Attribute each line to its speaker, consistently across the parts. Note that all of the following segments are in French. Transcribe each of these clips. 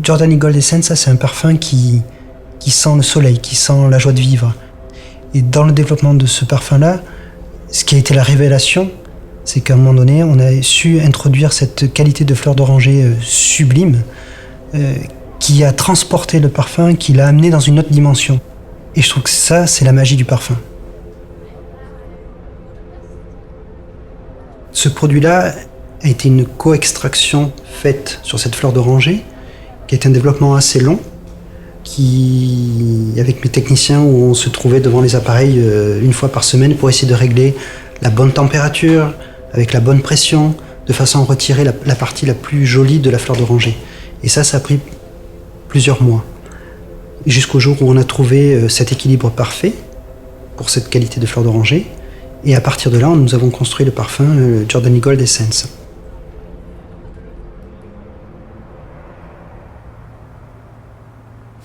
Speaker 1: Giordani Gold Essenza, c'est un parfum qui sent le soleil, qui sent la joie de vivre. Et dans le développement de ce parfum-là, ce qui a été la révélation, c'est qu'à un moment donné, on a su introduire cette qualité de fleur d'oranger sublime qui a transporté le parfum, qui l'a amené dans une autre dimension. Et je trouve que ça, c'est la magie du parfum. Ce produit-là a été une co-extraction faite sur cette fleur d'oranger, qui a été un développement assez long, avec mes techniciens, où on se trouvait devant les appareils une fois par semaine pour essayer de régler la bonne température, avec la bonne pression, de façon à retirer la partie la plus jolie de la fleur d'oranger. Et ça a pris plusieurs mois. Jusqu'au jour où on a trouvé cet équilibre parfait pour cette qualité de fleur d'oranger. Et à partir de là, nous avons construit le parfum Giordani Gold Essence.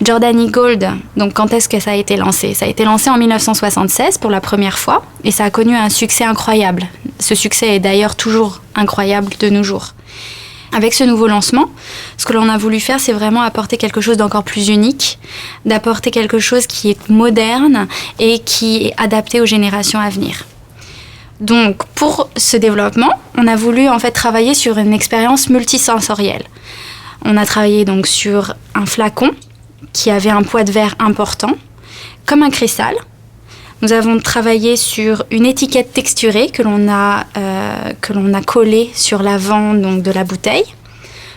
Speaker 2: Giordani Gold, donc quand est-ce que ça a été lancé? Ça a été lancé en 1976 pour la première fois et ça a connu un succès incroyable. Ce succès est d'ailleurs toujours incroyable de nos jours. Avec ce nouveau lancement, ce que l'on a voulu faire, c'est vraiment apporter quelque chose d'encore plus unique, d'apporter quelque chose qui est moderne et qui est adapté aux générations à venir. Donc, pour ce développement, on a voulu en fait travailler sur une expérience multisensorielle. On a travaillé donc sur un flacon qui avait un poids de verre important, comme un cristal. Nous avons travaillé sur une étiquette texturée que l'on a collée sur l'avant donc, de la bouteille.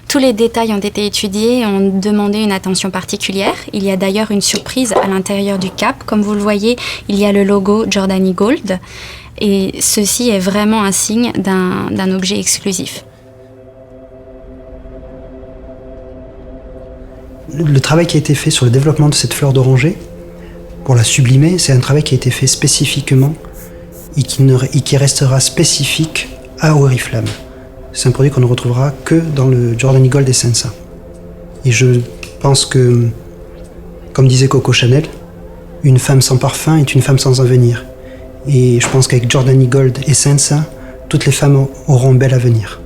Speaker 2: Tous les détails ont été étudiés et ont demandé une attention particulière. Il y a d'ailleurs une surprise à l'intérieur du cap. Comme vous le voyez, il y a le logo Giordani Gold. Et ceci est vraiment un signe d'un objet exclusif.
Speaker 1: Le travail qui a été fait sur le développement de cette fleur d'oranger, pour la sublimer, c'est un travail qui a été fait spécifiquement et qui restera spécifique à Oriflamme. C'est un produit qu'on ne retrouvera que dans le Giordani Gold Essenza. Et je pense que, comme disait Coco Chanel, une femme sans parfum est une femme sans avenir. Et je pense qu'avec Giordani Gold Essenza, toutes les femmes auront un bel avenir.